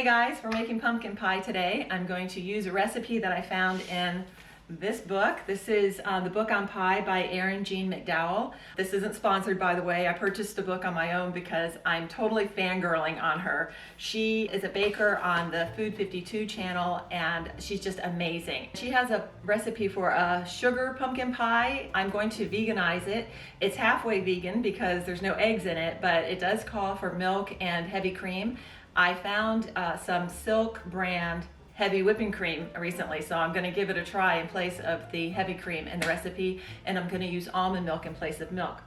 Hey guys, we're making pumpkin pie today. I'm going to use a recipe that I found in this book. This is the book on pie by Erin Jean McDowell. This isn't sponsored, by the way. I purchased the book on my own because I'm totally fangirling on her. She is a baker on the Food 52 channel and she's just amazing. She has a recipe for a sugar pumpkin pie. I'm going to veganize it. It's halfway vegan because there's no eggs in it, but it does call for milk and heavy cream. I found some Silk brand heavy whipping cream recently, so I'm going to give it a try in place of the heavy cream in the recipe, and I'm going to use almond milk in place of milk.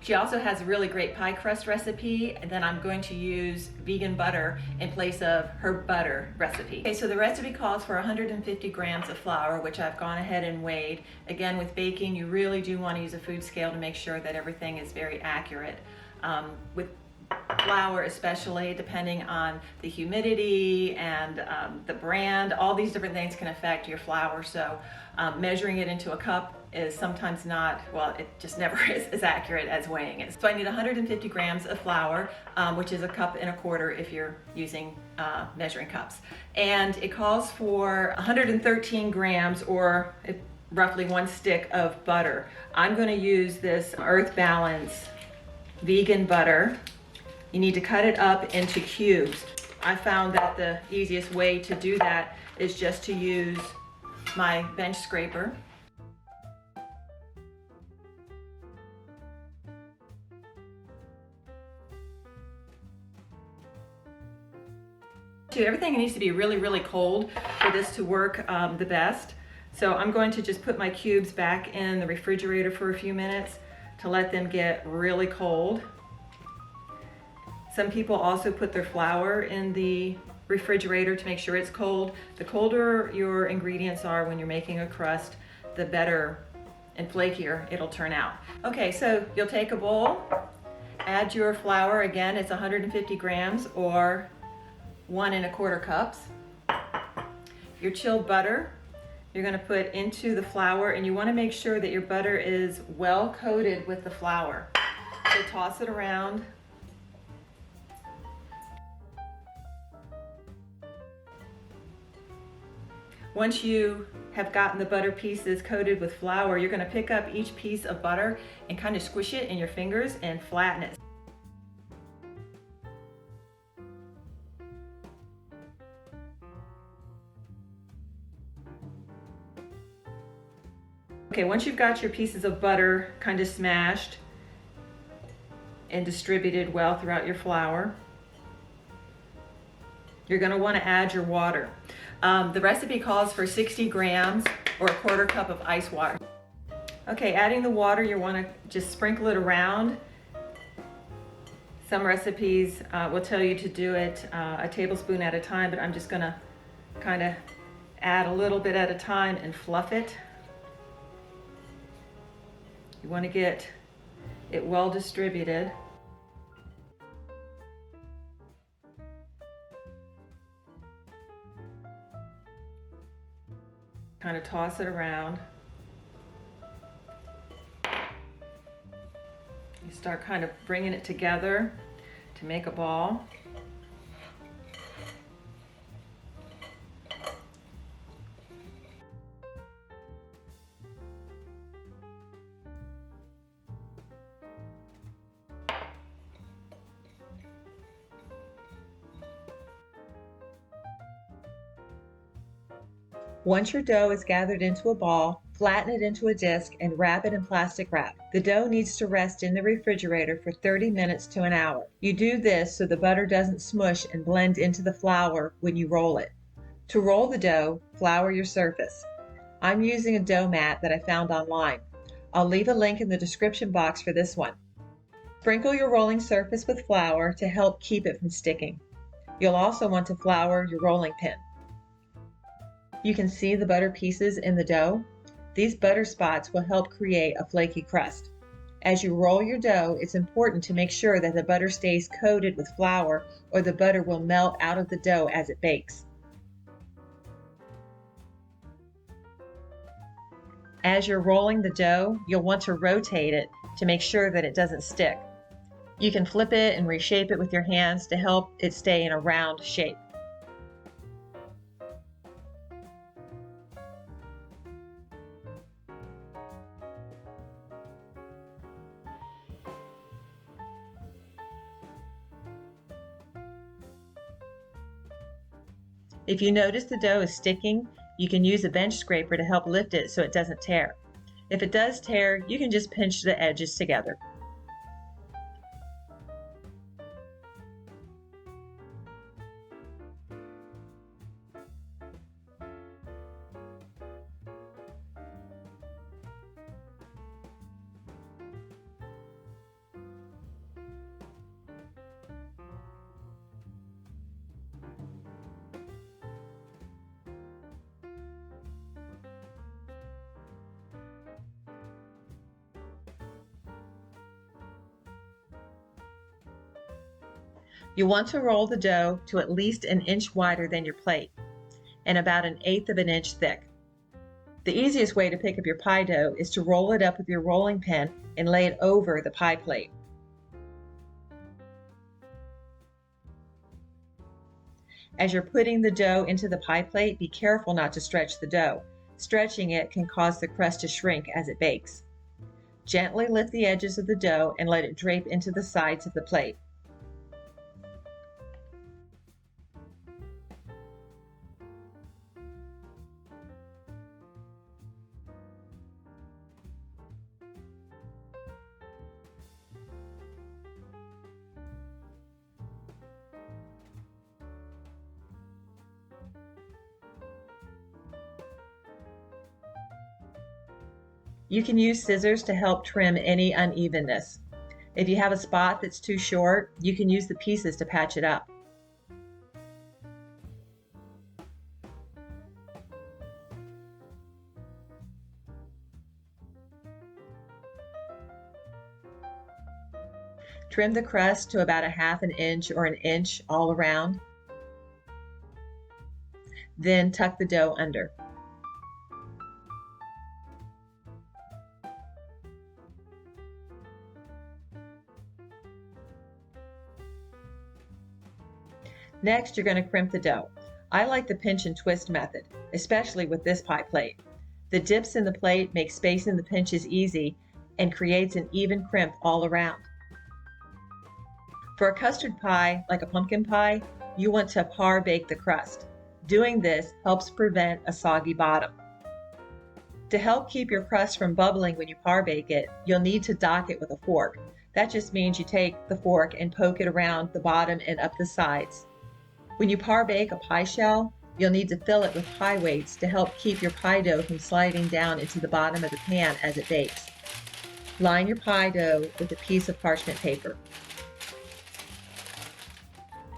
She also has a really great pie crust recipe, and then I'm going to use vegan butter in place of her butter recipe. Okay, so the recipe calls for 150 grams of flour, which I've gone ahead and weighed. Again, with baking, you really do want to use a food scale to make sure that everything is very accurate. With flour especially, depending on the humidity and the brand, all these different things can affect your flour. So measuring it into a cup is sometimes not, well, it just never is as accurate as weighing it. So I need 150 grams of flour, which is a cup and a quarter if you're using measuring cups. And it calls for 113 grams or roughly 1 stick of butter. I'm going to use this Earth Balance vegan butter. You need to cut it up into cubes. I found that the easiest way to do that is just to use my bench scraper. Everything needs to be really, really cold for this to work the best. So I'm going to just put my cubes back in the refrigerator for a few minutes to let them get really cold. Some people also put their flour in the refrigerator to make sure it's cold. The colder your ingredients are when you're making a crust, the better and flakier it'll turn out. Okay, so you'll take a bowl, add your flour. Again, it's 150 grams or 1 1/4 cups. Your chilled butter, you're gonna put into the flour, and you wanna make sure that your butter is well coated with the flour. So toss it around. Once you have gotten the butter pieces coated with flour, you're going to pick up each piece of butter and kind of squish it in your fingers and flatten it. Okay, once you've got your pieces of butter kind of smashed and distributed well throughout your flour, you're going to want to add your water. The recipe calls for 60 grams or 1/4 cup of ice water. Okay, adding the water, you want to just sprinkle it around. Some recipes will tell you to do it a tablespoon at a time, but I'm just going to kind of add a little bit at a time and fluff it. You want to get it well distributed. Kind of toss it around. You start kind of bringing it together to make a ball. Once your dough is gathered into a ball, flatten it into a disc and wrap it in plastic wrap. The dough needs to rest in the refrigerator for 30 minutes to an hour. You do this so the butter doesn't smush and blend into the flour when you roll it. To roll the dough, flour your surface. I'm using a dough mat that I found online. I'll leave a link in the description box for this one. Sprinkle your rolling surface with flour to help keep it from sticking. You'll also want to flour your rolling pin. You can see the butter pieces in the dough. These butter spots will help create a flaky crust. As you roll your dough, it's important to make sure that the butter stays coated with flour or the butter will melt out of the dough as it bakes. As you're rolling the dough, you'll want to rotate it to make sure that it doesn't stick. You can flip it and reshape it with your hands to help it stay in a round shape. If you notice the dough is sticking, you can use a bench scraper to help lift it so it doesn't tear. If it does tear, you can just pinch the edges together. You want to roll the dough to at least an inch wider than your plate and about 1/8 of an inch thick. The easiest way to pick up your pie dough is to roll it up with your rolling pin and lay it over the pie plate. As you're putting the dough into the pie plate, be careful not to stretch the dough. Stretching it can cause the crust to shrink as it bakes. Gently lift the edges of the dough and let it drape into the sides of the plate. You can use scissors to help trim any unevenness. If you have a spot that's too short, you can use the pieces to patch it up. Trim the crust to about 1/2 inch or 1 inch all around. Then tuck the dough under. Next, you're going to crimp the dough. I like the pinch and twist method, especially with this pie plate. The dips in the plate make spacing the pinches easy and creates an even crimp all around. For a custard pie, like a pumpkin pie, you want to par bake the crust. Doing this helps prevent a soggy bottom. To help keep your crust from bubbling when you par bake it, you'll need to dock it with a fork. That just means you take the fork and poke it around the bottom and up the sides. When you par bake a pie shell, you'll need to fill it with pie weights to help keep your pie dough from sliding down into the bottom of the pan as it bakes. Line your pie dough with a piece of parchment paper.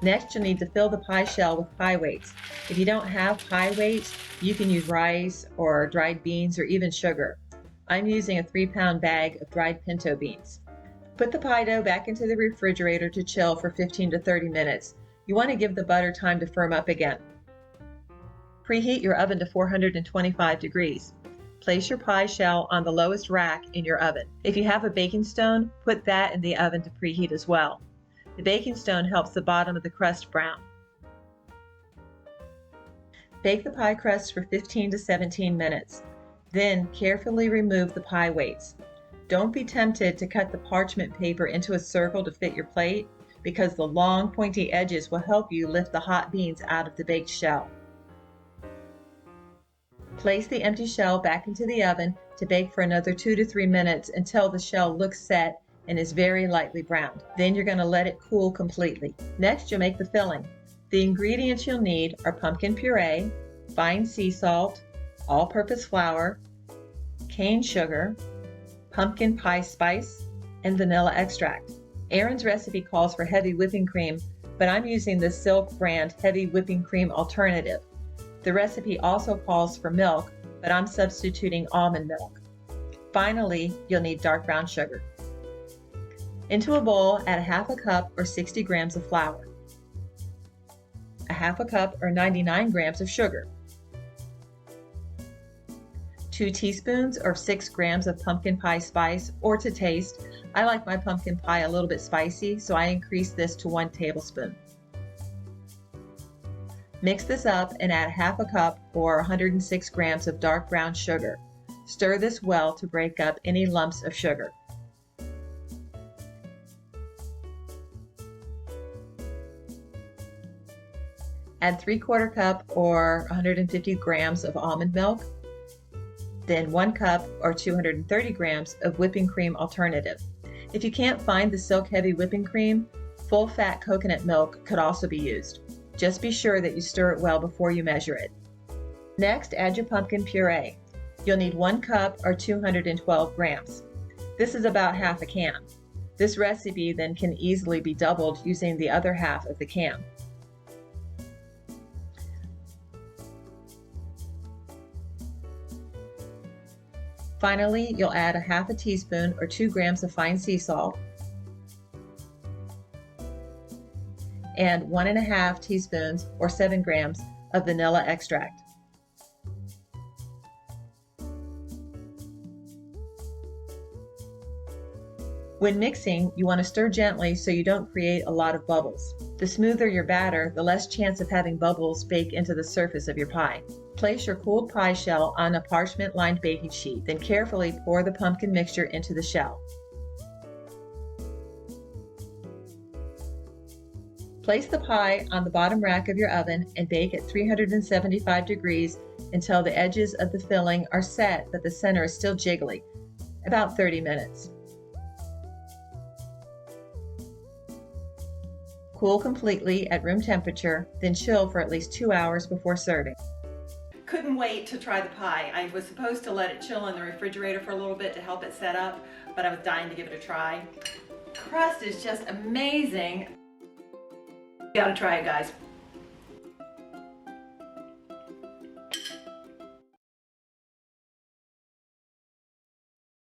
Next, you'll need to fill the pie shell with pie weights. If you don't have pie weights, you can use rice or dried beans or even sugar. I'm using a 3-pound bag of dried pinto beans. Put the pie dough back into the refrigerator to chill for 15 to 30 minutes. You want to give the butter time to firm up again. Preheat your oven to 425 degrees. Place your pie shell on the lowest rack in your oven. If you have a baking stone, put that in the oven to preheat as well. The baking stone helps the bottom of the crust brown. Bake the pie crust for 15 to 17 minutes. Then carefully remove the pie weights. Don't be tempted to cut the parchment paper into a circle to fit your plate, because the long pointy edges will help you lift the hot beans out of the baked shell. Place the empty shell back into the oven to bake for another 2 to 3 minutes until the shell looks set and is very lightly browned. Then you're going to let it cool completely. Next, you'll make the filling. The ingredients you'll need are pumpkin puree, fine sea salt, all-purpose flour, cane sugar, pumpkin pie spice, and vanilla extract. Erin's recipe calls for heavy whipping cream, but I'm using the Silk brand heavy whipping cream alternative. The recipe also calls for milk, but I'm substituting almond milk. Finally, you'll need dark brown sugar. Into a bowl, add 1/2 cup or 60 grams of flour, 1/2 cup or 99 grams of sugar, 2 teaspoons or 6 grams of pumpkin pie spice, or to taste. I like my pumpkin pie a little bit spicy, so I increase this to 1 tablespoon. Mix this up and add 1/2 cup or 106 grams of dark brown sugar. Stir this well to break up any lumps of sugar. Add 3/4 cup or 150 grams of almond milk, then 1 cup or 230 grams of whipping cream alternative. If you can't find the Silk Heavy whipping cream, full fat coconut milk could also be used. Just be sure that you stir it well before you measure it. Next, add your pumpkin puree. You'll need 1 cup or 212 grams. This is about half a can. This recipe then can easily be doubled using the other half of the can. Finally, you'll add a half a teaspoon or 2 grams of fine sea salt and 1½ teaspoons or 7 grams of vanilla extract. When mixing, you want to stir gently so you don't create a lot of bubbles. The smoother your batter, the less chance of having bubbles bake into the surface of your pie. Place your cooled pie shell on a parchment-lined baking sheet, then carefully pour the pumpkin mixture into the shell. Place the pie on the bottom rack of your oven and bake at 375 degrees until the edges of the filling are set but the center is still jiggly, about 30 minutes. Cool completely at room temperature, then chill for at least 2 hours before serving. Couldn't wait to try the pie. I was supposed to let it chill in the refrigerator for a little bit to help it set up, but I was dying to give it a try. Crust is just amazing. You gotta try it, guys.